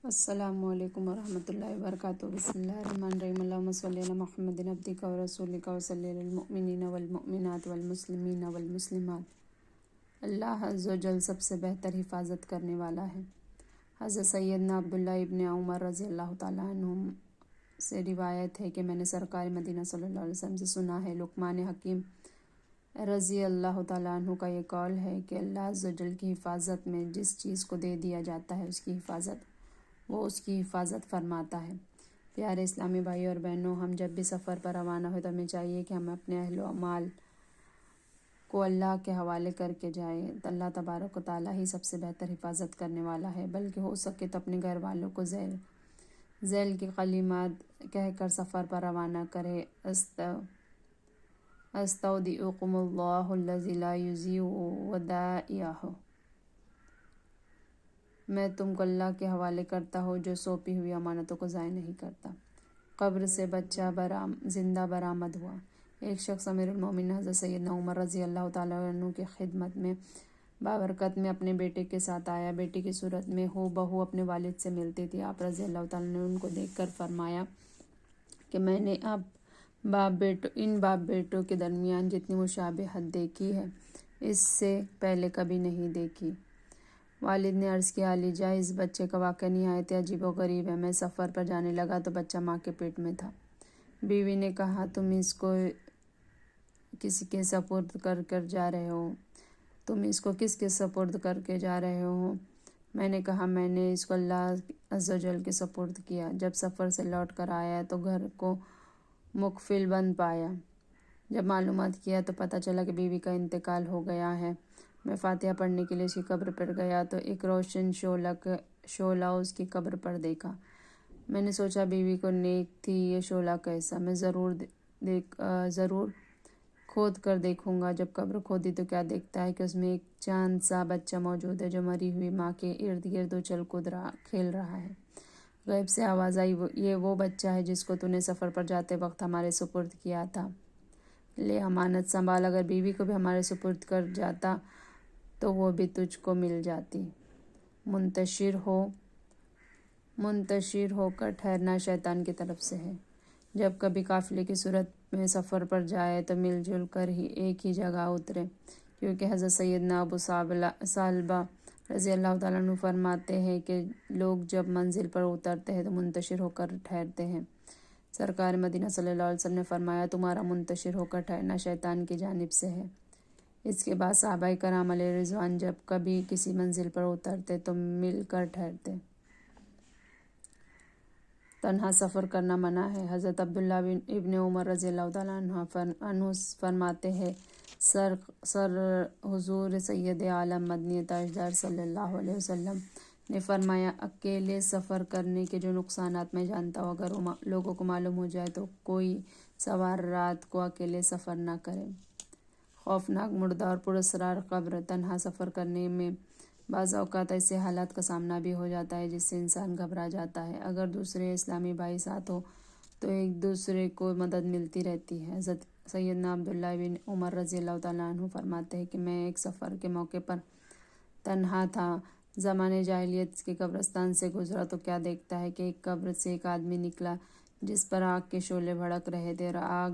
السلام علیکم ورحمۃ اللہ وبرکاتہ۔ بسم اللہ الرحمن الرحیم۔ اللہم صلی علی محمد عبدک و رسولک و صلی علی المؤمنین والمؤمنات والمسلمین والمسلمات۔ اللہ عز و جل سب سے بہتر حفاظت کرنے والا ہے۔ حضرت سیدنا عبداللہ ابن عمر رضی اللہ تعالیٰ عنہ سے روایت ہے کہ میں نے سرکار مدینہ صلی اللہ علیہ وسلم سے سنا ہے، لقمان حکیم رضی اللہ تعالیٰ عنہ کا یہ قول ہے کہ اللہ عز و جل کی حفاظت میں جس چیز کو دے دیا جاتا ہے وہ اس کی حفاظت فرماتا ہے۔ پیارے اسلامی بھائی اور بہنوں، ہم جب بھی سفر پر روانہ ہوئے تو ہمیں چاہیے کہ ہم اپنے اہل و مال کو اللہ کے حوالے کر کے جائیں۔ اللہ تبارک و تعالیٰ ہی سب سے بہتر حفاظت کرنے والا ہے، بلکہ ہو سکے تو اپنے گھر والوں کو ذیل کی کلمات کہہ کر سفر پر روانہ کرے۔ استودعکم اللہ الذی لا یضیع ودائعہ، میں تم کو اللہ کے حوالے کرتا ہوں جو سونپی ہوئی امانتوں کو ضائع نہیں کرتا۔ قبر سے بچہ زندہ برآمد ہوا۔ ایک شخص امیر المومنین حضرت سیدنا عمر رضی اللہ تعالیٰ عنہ کی خدمت میں بابرکت میں اپنے بیٹے کے ساتھ آیا۔ بیٹی کی صورت میں ہو بہو اپنے والد سے ملتی تھی۔ آپ رضی اللہ تعالیٰ نے ان کو دیکھ کر فرمایا کہ میں نے ان باپ بیٹوں کے درمیان جتنی مشابہت دیکھی ہے اس سے پہلے کبھی نہیں دیکھی۔ والد نے عرض کیا، علی جا، اس بچے کا واقعہ نہایت عجیب و غریب ہے۔ میں سفر پر جانے لگا تو بچہ ماں کے پیٹ میں تھا۔ بیوی نے کہا، تم اس کو کسی کے سپرد کر جا رہے ہو؟ تم اس کو کس کے سپرد کر کے جا رہے ہو؟ میں نے کہا، میں نے اس کو اللہ عز و جل کے سپرد کیا۔ جب سفر سے لوٹ کر آیا تو گھر کو مقفل بند پایا۔ جب معلومات کیا تو پتہ چلا کہ بیوی کا انتقال ہو گیا ہے۔ میں فاتحہ پڑھنے کے لیے اس کی قبر پر گیا تو ایک روشن شعلہ اس کی قبر پر دیکھا۔ میں نے سوچا بیوی کو نیک تھی یہ شعلہ کیسا؟ میں ضرور کھود کر دیکھوں گا۔ جب قبر کھودی تو کیا دیکھتا ہے کہ اس میں ایک چاند سا بچہ موجود ہے جو مری ہوئی ماں کے ارد گرد اچھل کود کھیل رہا ہے۔ غیب سے آواز آئی، یہ وہ بچہ ہے جس کو تو نے سفر پر جاتے وقت ہمارے سپرد کیا تھا، لے امانت سنبھال۔ اگر بیوی کو بھی ہمارے سپرد کر جاتا تو وہ بھی تجھ کو مل جاتی۔ منتشر ہو کر ٹھہرنا شیطان کی طرف سے ہے۔ جب کبھی قافلے کی صورت میں سفر پر جائے تو مل جل کر ہی ایک ہی جگہ اترے، کیونکہ حضرت سیدنا ابو ثعلبہ رضی اللہ تعالیٰ عنہ فرماتے ہیں کہ لوگ جب منزل پر اترتے ہیں تو منتشر ہو کر ٹھہرتے ہیں۔ سرکار مدینہ صلی اللہ علیہ وسلم نے فرمایا، تمہارا منتشر ہو کر ٹھہرنا شیطان کی جانب سے ہے۔ اس کے بعد صحابہ کرام علیہ رضوان جب کبھی کسی منزل پر اترتے تو مل کر ٹھہرتے۔ تنہا سفر کرنا منع ہے۔ حضرت عبداللہ ابن عمر رضی اللہ تعالیٰ عنہ فرماتے ہیں، سر حضور سید عالم مدنی تاجدار صلی اللہ علیہ وسلم نے فرمایا، اکیلے سفر کرنے کے جو نقصانات میں جانتا ہوں، اگر لوگوں کو معلوم ہو جائے تو کوئی سوار رات کو اکیلے سفر نہ کرے۔ خوفناک مردہ اور پراسرار قبر۔ تنہا سفر کرنے میں بعض اوقات ایسے حالات کا سامنا بھی ہو جاتا ہے جس سے انسان گھبرا جاتا ہے۔ اگر دوسرے اسلامی بھائی ساتھ ہو تو ایک دوسرے کو مدد ملتی رہتی ہے۔ حضرت سیدنا عبداللہ بن عمر رضی اللہ تعالیٰ عنہ فرماتے ہیں کہ میں ایک سفر کے موقع پر تنہا تھا۔ زمانے جاہلیت کے قبرستان سے گزرا تو کیا دیکھتا ہے کہ ایک قبر سے ایک آدمی نکلا جس پر آگ کے شعلے بھڑک رہے تھے اور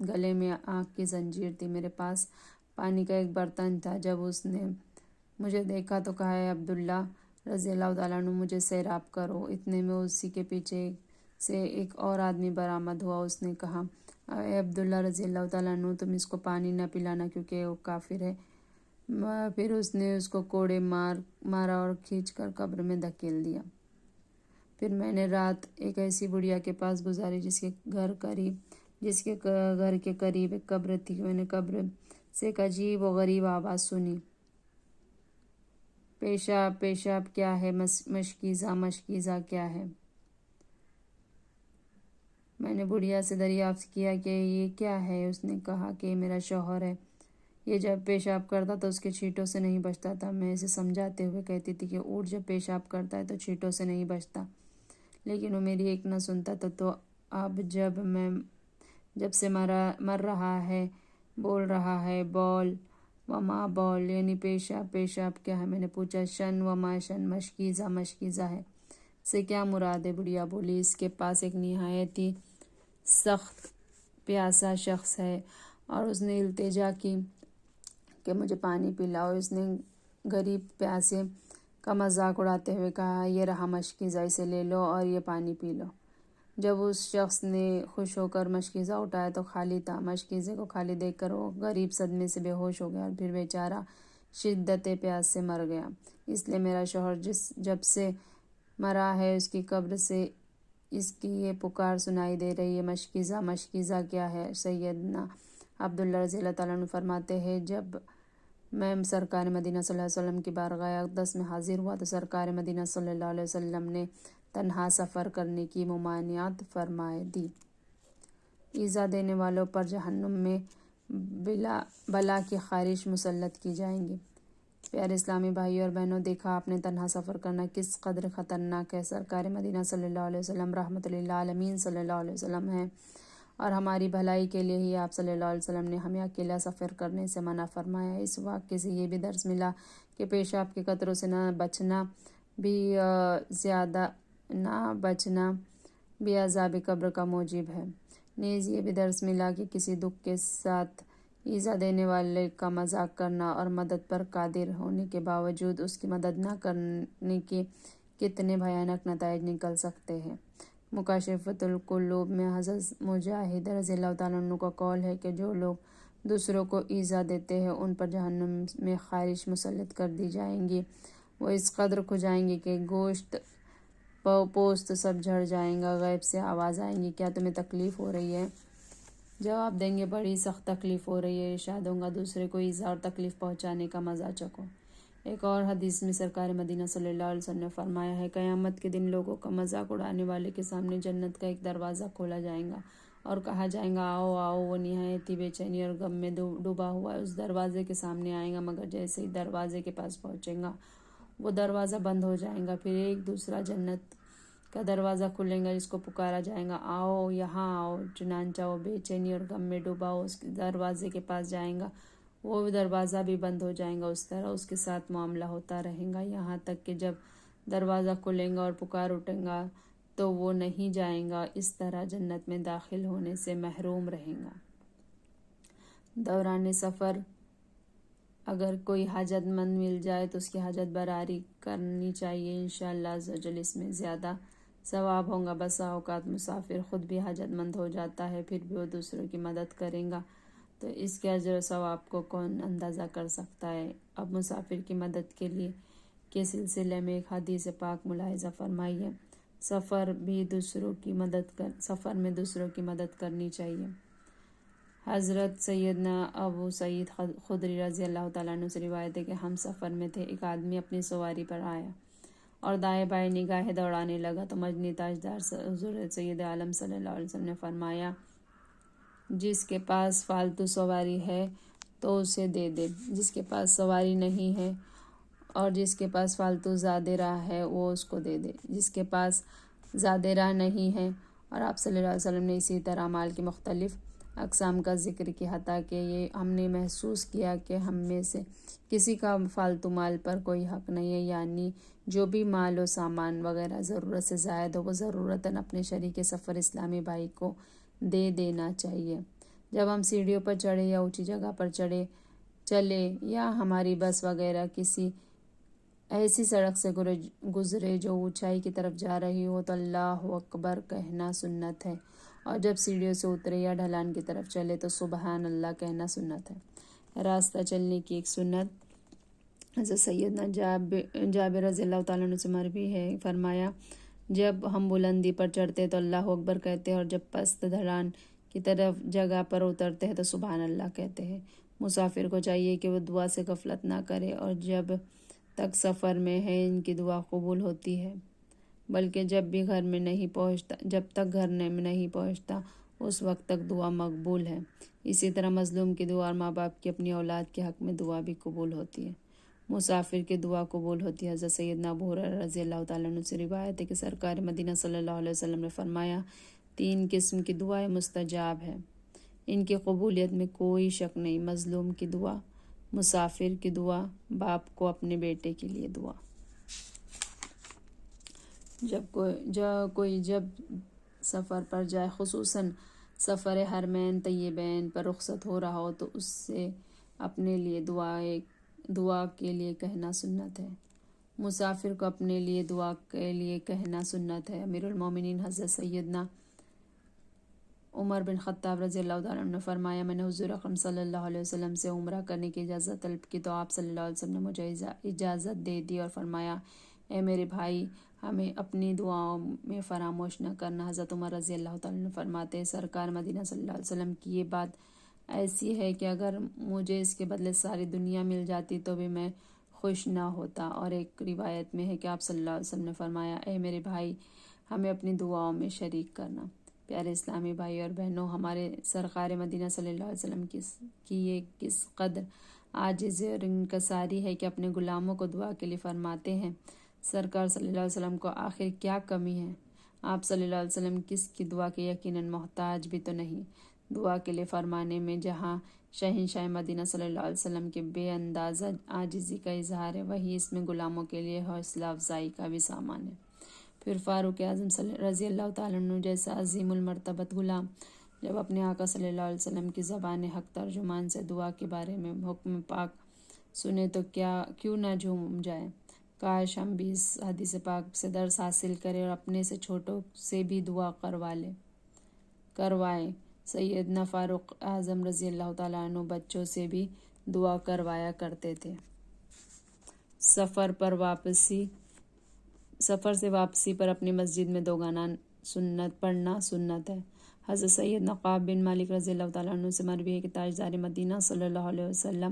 گلے میں آگ کی زنجیر تھی۔ میرے پاس پانی کا ایک برتن تھا۔ جب اس نے مجھے دیکھا تو کہا، اے عبداللہ رضی اللہ تعالیٰ عنہ، مجھے سیراب کرو۔ اتنے میں اسی کے پیچھے سے ایک اور آدمی برآمد ہوا۔ اس نے کہا، اے عبداللہ رضی اللہ تعالیٰ عنہ، تم اس کو پانی نہ پلانا کیونکہ وہ کافر ہے۔ پھر اس نے اس کو کوڑے مارا اور کھینچ کر قبر میں دھکیل دیا۔ پھر میں نے رات ایک ایسی بڑھیا کے پاس گزاری جس کے گھر کے قریب ایک قبر تھی۔ میں نے قبر سے ایک عجیب و غریب آواز سنی، پیشاب کیا ہے؟ مشکیزہ کیا ہے؟ میں نے بڑھیا سے دریافت کیا کہ یہ کیا ہے؟ اس نے کہا کہ یہ میرا شوہر ہے، یہ جب پیشاب کرتا تو اس کے چھینٹوں سے نہیں بچتا تھا۔ میں اسے سمجھاتے ہوئے کہتی تھی کہ اونٹ جب پیشاب کرتا ہے تو چھینٹوں سے نہیں بچتا، لیکن وہ میری ایک نہ سنتا تھا۔ تو اب جب سے مر رہا ہے بول رہا ہے، بول وما بول، یعنی پیشاب کیا ہے؟ میں نے پوچھا، شن وما شن، مشکیزہ ہے۔ سے کیا مراد ہے؟ بڑھیا بولی، اس کے پاس ایک نہایت ہی سخت پیاسا شخص ہے، اور اس نے التجا کی کہ مجھے پانی پلاؤ۔ اس نے غریب پیاسے کا مذاق اڑاتے ہوئے کہا، یہ رہا مشکیزہ، اسے لے لو اور یہ پانی پی لو۔ جب اس شخص نے خوش ہو کر مشکیزہ اٹھایا تو خالی تھا۔ مشکیزے کو خالی دیکھ کر وہ غریب صدمے سے بے ہوش ہو گیا، اور پھر بیچارہ شدت پیاس سے مر گیا۔ اس لیے میرا شوہر جب سے مرا ہے اس کی قبر سے اس کی یہ پکار سنائی دے رہی ہے، مشکیزہ، مشکیزہ کیا ہے؟ سیدنا عبداللہ رضی اللہ تعالیٰ عنہ فرماتے ہیں، جب میں سرکار مدینہ صلی اللہ علیہ وسلم کی بارگاہ اقدس میں حاضر ہوا تو سرکار مدینہ صلی اللہ علیہ وسلم نے تنہا سفر کرنے کی ممانعت فرمائے دی۔ ایذا دینے والوں پر جہنم میں بلا کی خارش مسلط کی جائیں گی۔ پیارے اسلامی بھائی اور بہنوں، دیکھا آپ نے تنہا سفر کرنا کس قدر خطرناک ہے۔ سرکار مدینہ صلی اللہ علیہ وسلم رحمت للعالمین صلی اللہ علیہ وسلم ہیں، اور ہماری بھلائی کے لیے ہی آپ صلی اللہ علیہ وسلم نے ہمیں اکیلا سفر کرنے سے منع فرمایا۔ اس واقعے سے یہ بھی درس ملا کہ پیشاب کے قطروں سے نہ بچنا بھی عذاب قبر کا موجب ہے۔ نیز یہ بھی درس ملا کہ کسی دکھ کے ساتھ ایذا دینے والے کا مذاق کرنا اور مدد پر قادر ہونے کے باوجود اس کی مدد نہ کرنے کے کتنے بھیانک نتائج نکل سکتے ہیں۔ مکاشفۃ القلوب میں حضرت مجاہد رضی اللہ تعالیٰ عنہ کا قول ہے کہ جو لوگ دوسروں کو ایذا دیتے ہیں ان پر جہنم میں خارش مسلط کر دی جائیں گی۔ وہ اس قدر کھجائیں گے کہ گوشت پوست سب جھڑ جائیں گا۔ غیب سے آواز آئیں گی، کیا تمہیں تکلیف ہو رہی ہے؟ جواب دیں گے، بڑی سخت تکلیف ہو رہی ہے۔ ارشاد ہوگا، دوسرے کو ایذا اور تکلیف پہنچانے کا مزہ چکھو۔ ایک اور حدیث میں سرکار مدینہ صلی اللہ علیہ وسلم نے فرمایا ہے، قیامت کے دن لوگوں کا مذاق اڑانے والے کے سامنے جنت کا ایک دروازہ کھولا جائے گا اور کہا جائے گا، آؤ آؤ۔ وہ نہایت ہی بے چینی اور غم میں ڈوبا ہوا اس دروازے کے سامنے آئے گا، مگر جیسے ہی دروازے کے پاس پہنچے گا وہ دروازہ بند ہو جائے گا۔ پھر ایک دوسرا جنت کا دروازہ کھلے گا جس کو پکارا جائے گا، آؤ یہاں آؤ۔ چنانچہ وہ بے چینی اور غم میں ڈوبا ہو اس دروازے کے پاس جائے گا، وہ دروازہ بھی بند ہو جائے گا۔ اس طرح اس کے ساتھ معاملہ ہوتا رہے گا، یہاں تک کہ جب دروازہ کھلے گا اور پکار اٹھے گا تو وہ نہیں جائے گا۔ اس طرح جنت میں داخل ہونے سے محروم رہے گا۔ دوران سفر اگر کوئی حاجت مند مل جائے تو اس کی حاجت براری کرنی چاہیے، انشاءاللہ عزوجل اس میں زیادہ ثواب ہوگا۔ بسا اوقات مسافر خود بھی حاجت مند ہو جاتا ہے، پھر بھی وہ دوسروں کی مدد کرے گا تو اس کے اجر و ثواب کو کون اندازہ کر سکتا ہے۔ اب مسافر کی مدد کے سلسلے میں ایک حدیث پاک ملاحظہ فرمائیے، سفر میں دوسروں کی مدد کرنی چاہیے۔ حضرت سیدنا ابو سعید خدری رضی اللہ تعالیٰ عنہ سے روایت ہے کہ ہم سفر میں تھے، ایک آدمی اپنی سواری پر آیا اور دائیں بائیں نگاہیں دوڑانے لگا تو مجنی تاجدار حضور سید عالم صلی اللہ علیہ وسلم نے فرمایا، جس کے پاس فالتو سواری ہے تو اسے دے دے، جس کے پاس سواری نہیں ہے اور جس کے پاس فالتو زاد راہ ہے وہ اس کو دے دے۔ جس کے پاس زاد راہ نہیں ہے، اور آپ صلی اللہ علیہ وسلم نے اسی طرح مال کی مختلف اقسام کا ذکر کیا، حتیٰ کہ یہ ہم نے محسوس کیا کہ ہم میں سے کسی کا فالتو مال پر کوئی حق نہیں ہے، یعنی جو بھی مال و سامان وغیرہ ضرورت سے زائد ہو وہ ضرورتاً اپنے شریک سفر اسلامی بھائی کو دے دینا چاہیے۔ جب ہم سیڑھیوں پر چڑھے یا اونچی جگہ پر چلے یا ہماری بس وغیرہ کسی ایسی سڑک سے گزرے جو اونچائی کی طرف جا رہی ہو تو اللہ اکبر کہنا سنت ہے، اور جب سیڑھیوں سے اترے یا ڈھلان کی طرف چلے تو سبحان اللہ کہنا سنت ہے۔ راستہ چلنے کی ایک سنت حضرت سیدنا جابر رضی اللہ تعالیٰ عنہ سے مروی ہے، فرمایا، جب ہم بلندی پر چڑھتے تو اللہ اکبر کہتے ہیں، اور جب پست ڈھلان کی طرف جگہ پر اترتے ہیں تو سبحان اللہ کہتے ہیں۔ مسافر کو چاہیے کہ وہ دعا سے غفلت نہ کرے، اور جب تک سفر میں ہے ان کی دعا قبول ہوتی ہے، بلکہ جب تک گھر میں نہیں پہنچتا اس وقت تک دعا مقبول ہے۔ اسی طرح مظلوم کی دعا اور ماں باپ کی اپنی اولاد کے حق میں دعا بھی قبول ہوتی ہے۔ مسافر کی دعا قبول ہوتی ہے۔ حضرت سیدنا ابو ہریرہ رضی اللہ تعالیٰ عنہ سے روایت ہے کہ سرکار مدینہ صلی اللہ علیہ وسلم نے فرمایا، 3 قسم کی دعائیں مستجاب ہیں، ان کی قبولیت میں کوئی شک نہیں: مظلوم کی دعا، مسافر کی دعا، باپ کو اپنے بیٹے کے لیے دعا۔ جب سفر پر جائے، خصوصاً سفر حرمین طیبین پر رخصت ہو رہا ہو، تو اس سے اپنے لیے دعا کے لیے کہنا سنت ہے۔ مسافر کو اپنے لیے دعا کے لیے کہنا سنت ہے۔ امیر المومنین حضرت سیدنا عمر بن خطاب رضی اللہ تعالیٰ عنہ نے فرمایا، میں نے حضور اکرم صلی اللہ علیہ وسلم سے عمرہ کرنے کی اجازت طلب کی تو آپ صلی اللہ علیہ وسلم نے مجھے اجازت دے دی اور فرمایا، اے میرے بھائی، ہمیں اپنی دعاؤں میں فراموش نہ کرنا۔ حضرت عمر رضی اللہ تعالیٰ عنہ فرماتے ہیں، سرکار مدینہ صلی اللہ علیہ وسلم کی یہ بات ایسی ہے کہ اگر مجھے اس کے بدلے ساری دنیا مل جاتی تو بھی میں خوش نہ ہوتا۔ اور ایک روایت میں ہے کہ آپ صلی اللہ علیہ وسلم نے فرمایا، اے میرے بھائی، ہمیں اپنی دعاؤں میں شریک کرنا۔ پیارے اسلامی بھائی اور بہنوں، ہمارے سرکار مدینہ صلی اللہ علیہ وسلم کی یہ کس قدر عاجزی اور انکساری ہے کہ اپنے غلاموں کو دعا کے لیے فرماتے ہیں۔ سرکار صلی اللہ علیہ وسلم کو آخر کیا کمی ہے؟ آپ صلی اللہ علیہ وسلم کس کی دعا کے یقیناً محتاج بھی تو نہیں۔ دعا کے لیے فرمانے میں جہاں شہنشاہ مدینہ صلی اللہ علیہ وسلم کے بے اندازہ عاجزی کا اظہار ہے، وہیں اس میں غلاموں کے لیے حوصلہ افزائی کا بھی سامان ہے۔ پھر فاروق اعظم رضی اللہ تعالیٰ عنہ جیسا عظیم المرتبت غلام جب اپنے آقا صلی اللہ علیہ وسلم کی زبان حق ترجمان سے دعا کے بارے میں حکم پاک سنے تو کیوں نہ جھوم جائے۔ کاش ہم بھی اس حدیث پاک سے درس حاصل کریں اور اپنے سے چھوٹوں سے بھی دعا کروائیں۔ سیدنا فاروق اعظم رضی اللہ تعالیٰ عنہ بچوں سے بھی دعا کروایا کرتے تھے۔ سفر سے واپسی پر اپنی مسجد میں دوگانہ سنت پڑھنا سنت ہے۔ حضرت سیدنا کعب بن مالک رضی اللہ تعالیٰ عنہ سے مروی ہے کہ تاجدار مدینہ صلی اللہ علیہ وسلم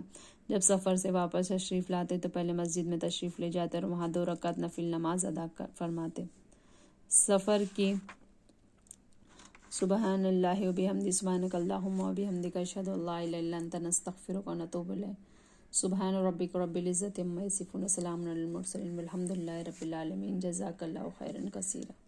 جب سفر سے واپس تشریف لاتے تو پہلے مسجد میں تشریف لے جاتے اور وہاں 2 رکعت نفل نماز ادا فرماتے۔ سفر کی سبحان اللہ و بحمدہ، سبحانک اللہم و بحمدک، اشہد ان لا الہ الا انت، نستغفرک و نتوب الیک۔ سبحان ربک رب العزۃ عما یصفون، وسلام علی المرسلین، والحمد للہ رب العالمین۔ جزاک اللہ خیرا کثیرا۔